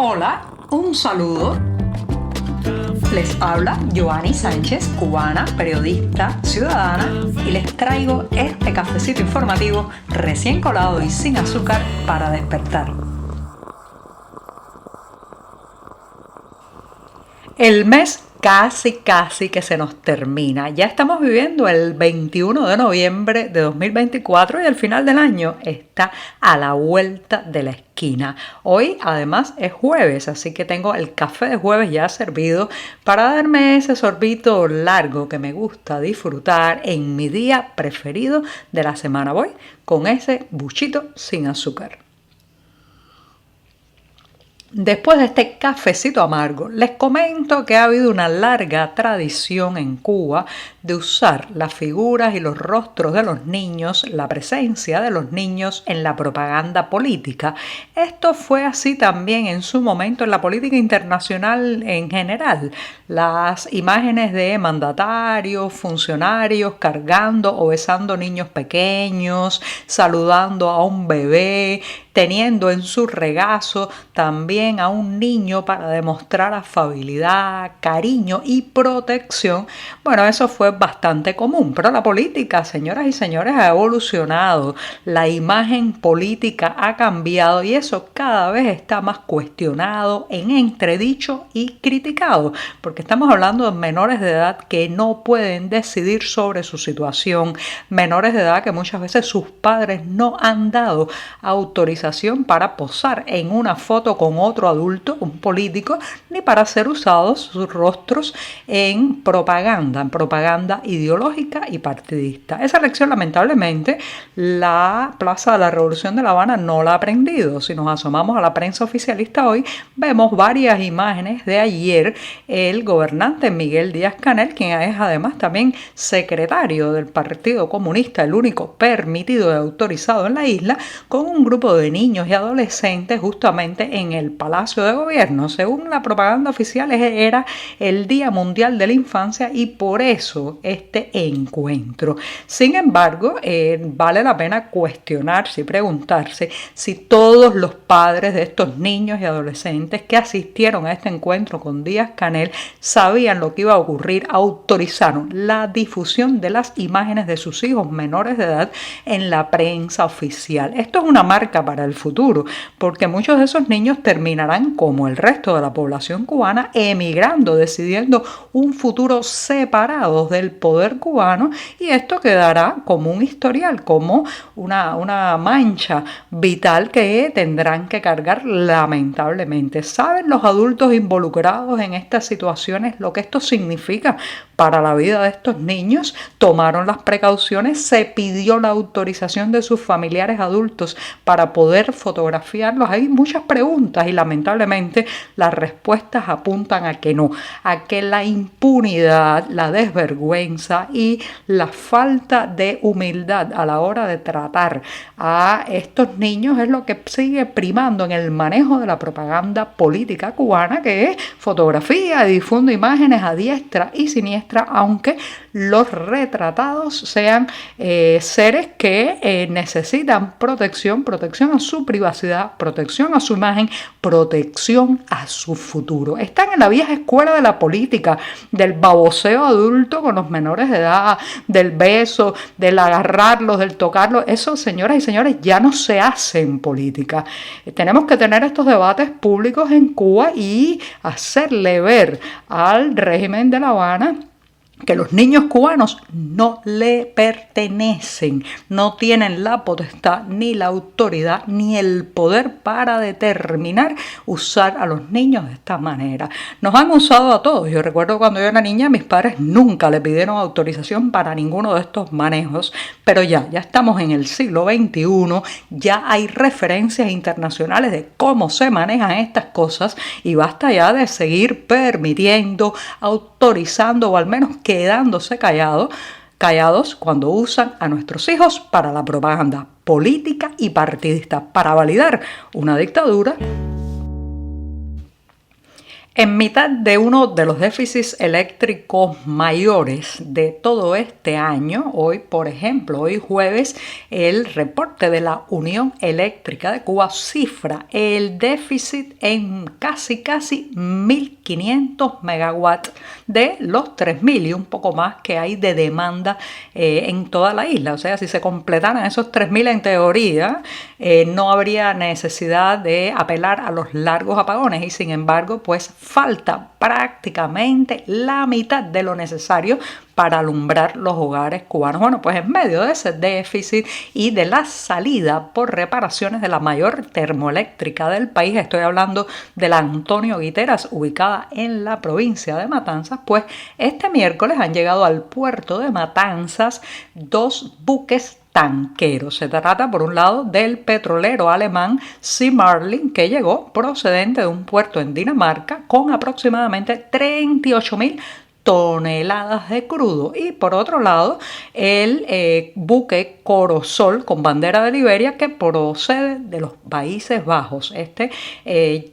Hola, un saludo. Les habla Joanny Sánchez, cubana, periodista, ciudadana, y les traigo este cafecito informativo recién colado y sin azúcar para despertar. El mes casi que se nos termina. Ya estamos viviendo el 21 de noviembre de 2024 y el final del año está a la vuelta de la esquina. Hoy además es jueves, así que tengo el café de jueves ya servido para darme ese sorbito largo que me gusta disfrutar en mi día preferido de la semana. Voy con ese buchito sin azúcar. Después de este cafecito amargo, les comento que ha habido una larga tradición en Cuba de usar las figuras y los rostros de los niños, la presencia de los niños en la propaganda política. Esto fue así también en su momento en la política internacional en general. Las imágenes de mandatarios, funcionarios cargando o besando niños pequeños, saludando a un bebé, teniendo en su regazo también a un niño para demostrar afabilidad, cariño y protección. Bueno, eso fue bastante común, pero la política, señoras y señores, ha evolucionado. La imagen política ha cambiado y eso cada vez está más cuestionado, en entredicho y criticado, porque estamos hablando de menores de edad que no pueden decidir sobre su situación, menores de edad que muchas veces sus padres no han dado autorización para posar en una foto con otro adulto, un político, ni para ser usados sus rostros en propaganda ideológica y partidista. Esa lección, lamentablemente, la Plaza de la Revolución de La Habana no la ha aprendido. Si nos asomamos a la prensa oficialista hoy, vemos varias imágenes de ayer el gobernante Miguel Díaz-Canel, quien es además también secretario del Partido Comunista, el único permitido y autorizado en la isla, con un grupo de niños y adolescentes justamente en el Palacio de Gobierno. Según la propaganda oficial, era el Día Mundial de la Infancia y por eso este encuentro. Sin embargo, vale la pena cuestionarse y preguntarse si todos los padres de estos niños y adolescentes que asistieron a este encuentro con Díaz-Canel sabían lo que iba a ocurrir, autorizaron la difusión de las imágenes de sus hijos menores de edad en la prensa oficial. Esto es una marca para el futuro, porque muchos de esos niños terminarán como el resto de la población cubana emigrando, decidiendo un futuro separados del poder cubano, y esto quedará como un historial, como una mancha vital que tendrán que cargar lamentablemente. ¿Saben los adultos involucrados en estas situaciones lo que esto significa para la vida de estos niños? Tomaron las precauciones, se pidió la autorización de sus familiares adultos para poder fotografiarlos. Hay muchas preguntas y lamentablemente las respuestas apuntan a que no, a que la impunidad, la desvergüenza y la falta de humildad a la hora de tratar a estos niños es lo que sigue primando en el manejo de la propaganda política cubana, que es fotografía y difunde imágenes a diestra y siniestra, aunque los retratados sean seres que necesitan protección a su privacidad, protección a su imagen, protección a su futuro. Están en la vieja escuela de la política, del baboseo adulto con los menores de edad, del beso, del agarrarlos, del tocarlos. Eso, señoras y señores, ya no se hace en política. Tenemos que tener estos debates públicos en Cuba y hacerle ver al régimen de La Habana que los niños cubanos no le pertenecen, no tienen la potestad, ni la autoridad, ni el poder para determinar usar a los niños de esta manera. Nos han usado a todos. Yo recuerdo cuando yo era niña, mis padres nunca le pidieron autorización para ninguno de estos manejos, pero ya estamos en el siglo XXI, ya hay referencias internacionales de cómo se manejan estas cosas y basta ya de seguir permitiendo, autorizando o al menos quedándose callados cuando usan a nuestros hijos para la propaganda política y partidista, para validar una dictadura. En mitad de uno de los déficits eléctricos mayores de todo este año, hoy, por ejemplo, hoy jueves, el reporte de la Unión Eléctrica de Cuba cifra el déficit en casi 1.500 megawatts de los 3.000 y un poco más que hay de demanda en toda la isla. O sea, si se completaran esos 3.000 en teoría, no habría necesidad de apelar a los largos apagones y sin embargo, pues falta prácticamente la mitad de lo necesario para alumbrar los hogares cubanos. Bueno, pues en medio de ese déficit y de la salida por reparaciones de la mayor termoeléctrica del país, estoy hablando de la Antonio Guiteras, ubicada en la provincia de Matanzas, pues este miércoles han llegado al puerto de Matanzas 2 buques tanqueros. Se trata, por un lado, del petrolero alemán Sea Marlin, que llegó procedente de un puerto en Dinamarca con aproximadamente 38.000 toneladas de crudo, y por otro lado el buque Corozol con bandera de Liberia, que procede de los Países Bajos. Este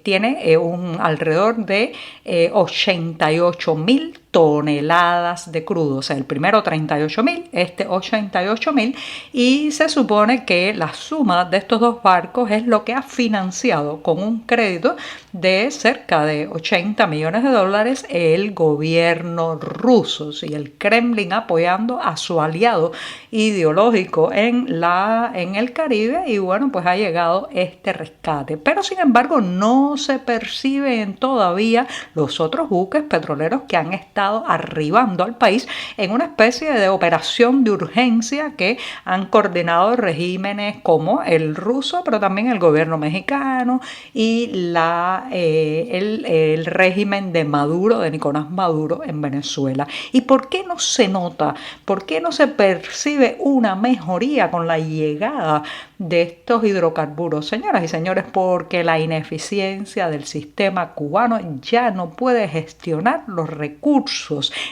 tiene alrededor de 88.000 toneladas de crudo, o sea, el primero 38.000, este 88.000, y se supone que la suma de estos dos barcos es lo que ha financiado con un crédito de cerca de 80 millones de dólares el gobierno ruso, y el Kremlin apoyando a su aliado ideológico en el Caribe, y bueno, pues ha llegado este rescate. Pero sin embargo no se perciben todavía los otros buques petroleros que han estado arribando al país en una especie de operación de urgencia que han coordinado regímenes como el ruso, pero también el gobierno mexicano y el régimen de Maduro, de Nicolás Maduro en Venezuela. ¿Y por qué no se nota? ¿Por qué no se percibe una mejoría con la llegada de estos hidrocarburos? Señoras y señores, porque la ineficiencia del sistema cubano ya no puede gestionar los recursos.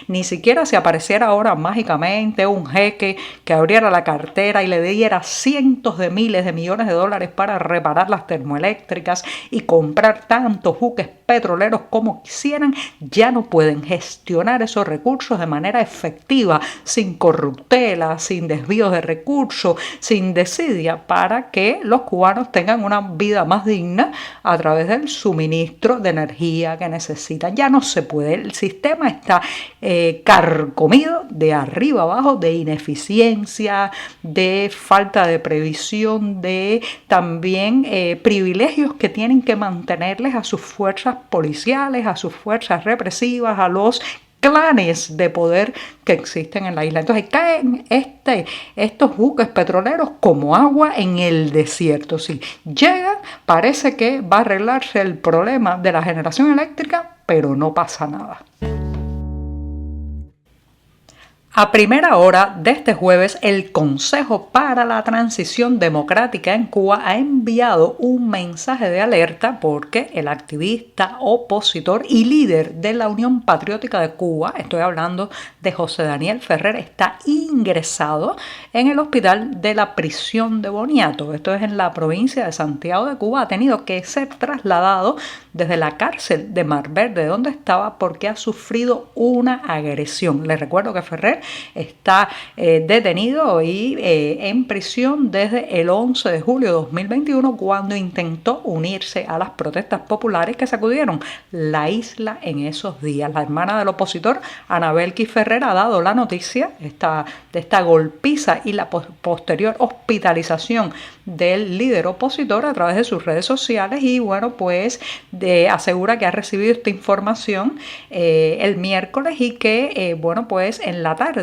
Ni siquiera si apareciera ahora mágicamente un jeque que abriera la cartera y le diera cientos de miles de millones de dólares para reparar las termoeléctricas y comprar tantos buques petroleros como quisieran, ya no pueden gestionar esos recursos de manera efectiva, sin corruptela, sin desvíos de recursos, sin desidia, para que los cubanos tengan una vida más digna a través del suministro de energía que necesitan. Ya no se puede, el sistema está carcomido de arriba abajo, de ineficiencia, de falta de previsión, de también privilegios que tienen que mantenerles a sus fuerzas policiales, a sus fuerzas represivas, a los clanes de poder que existen en la isla. Entonces caen estos buques petroleros como agua en el desierto. Si llegan, parece que va a arreglarse el problema de la generación eléctrica, pero no pasa nada. A primera hora de este jueves, el Consejo para la Transición Democrática en Cuba ha enviado un mensaje de alerta porque el activista, opositor y líder de la Unión Patriótica de Cuba, estoy hablando de José Daniel Ferrer, está ingresado en el hospital de la prisión de Boniato. Esto es en la provincia de Santiago de Cuba. Ha tenido que ser trasladado desde la cárcel de Mar Verde, donde estaba, porque ha sufrido una agresión. Les recuerdo que Ferrer está detenido y en prisión desde el 11 de julio de 2021, cuando intentó unirse a las protestas populares que sacudieron la isla en esos días. La hermana del opositor, Anabelki Ferrer, ha dado la noticia de esta golpiza y la posterior hospitalización del líder opositor a través de sus redes sociales, y bueno, pues asegura que ha recibido esta información el miércoles y que bueno, pues en la tarde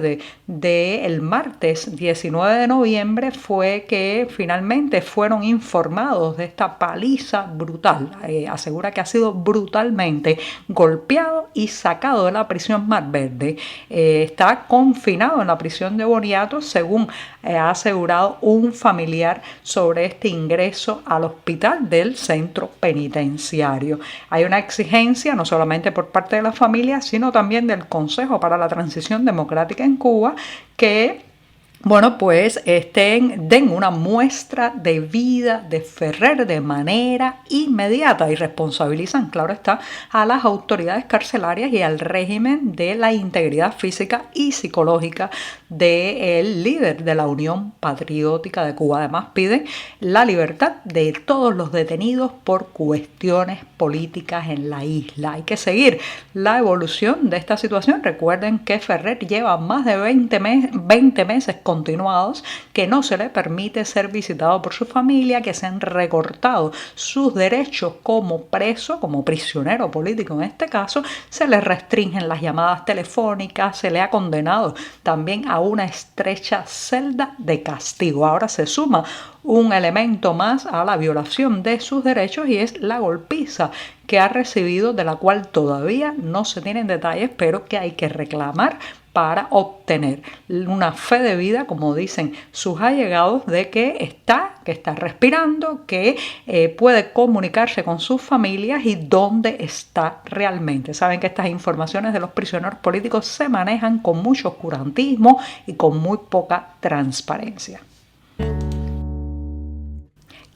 del martes 19 de noviembre fue que finalmente fueron informados de esta paliza brutal. Asegura que ha sido brutalmente golpeado y sacado de la prisión Mar Verde. Está confinado en la prisión de Boniato, según ha asegurado un familiar sobre este ingreso al hospital del centro penitenciario. Hay una exigencia no solamente por parte de la familia, sino también del Consejo para la Transición Democrática en Cuba, que Bueno, pues den una muestra de vida de Ferrer de manera inmediata y responsabilizan, claro está, a las autoridades carcelarias y al régimen de la integridad física y psicológica del líder de la Unión Patriótica de Cuba. Además, piden la libertad de todos los detenidos por cuestiones políticas en la isla. Hay que seguir la evolución de esta situación. Recuerden que Ferrer lleva más de 20 meses continuados que no se le permite ser visitado por su familia, que se han recortado sus derechos como preso, como prisionero político en este caso, se le restringen las llamadas telefónicas, se le ha condenado también a una estrecha celda de castigo. Ahora se suma un elemento más a la violación de sus derechos y es la golpiza que ha recibido, de la cual todavía no se tienen detalles, pero que hay que reclamar para obtener una fe de vida, como dicen sus allegados, de que está respirando, que puede comunicarse con sus familias y dónde está realmente. Saben que estas informaciones de los prisioneros políticos se manejan con mucho oscurantismo y con muy poca transparencia.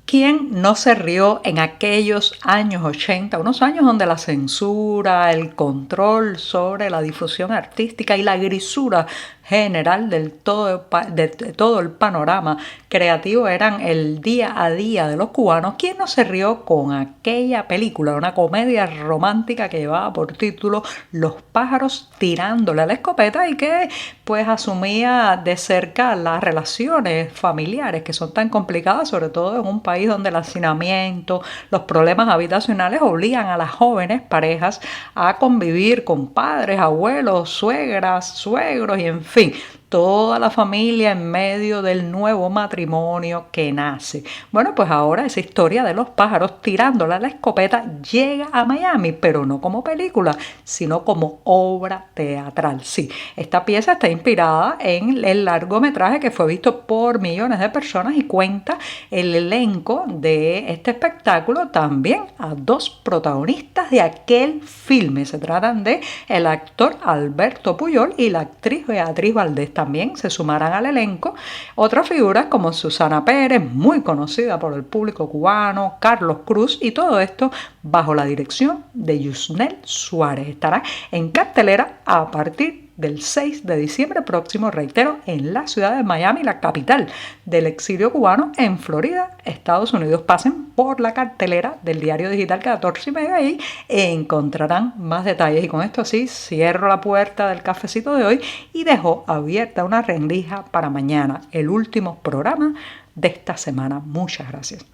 ¿Quién no se rió en aquellos años 80, unos años donde la censura, el control sobre la difusión artística y la grisura general de todo el panorama creativo eran el día a día de los cubanos? ¿Quién no se rió con aquella película, una comedia romántica que llevaba por título Los pájaros tirándole a la escopeta y que pues asumía de cerca las relaciones familiares que son tan complicadas, sobre todo en un país donde el hacinamiento, los problemas habitacionales obligan a las jóvenes parejas a convivir con padres, abuelos, suegras, suegros y en fin, toda la familia en medio del nuevo matrimonio que nace. Bueno, pues ahora esa historia de los pájaros tirándole a la escopeta llega a Miami, pero no como película, sino como obra teatral. Sí, esta pieza está inspirada en el largometraje que fue visto por millones de personas y cuenta el elenco de este espectáculo también a dos protagonistas de aquel filme. Se tratan de el actor Alberto Puyol y la actriz Beatriz Valdés. También se sumarán al elenco otras figuras como Susana Pérez, muy conocida por el público cubano, Carlos Cruz, y todo esto bajo la dirección de Yusnel Suárez. Estará en cartelera a partir del 6 de diciembre próximo, reitero, en la ciudad de Miami, la capital del exilio cubano, en Florida, Estados Unidos. Pasen por la cartelera del diario digital 14:30 y encontrarán más detalles. Y con esto sí, cierro la puerta del cafecito de hoy y dejo abierta una rendija para mañana, el último programa de esta semana. Muchas gracias.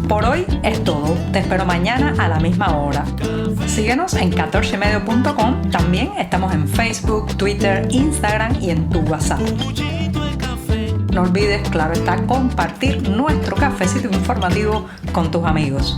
Por hoy es todo. Te espero mañana a la misma hora. Síguenos en 14medio.com. También estamos en Facebook, Twitter, Instagram y en tu WhatsApp. No olvides, claro está, compartir nuestro cafecito informativo con tus amigos.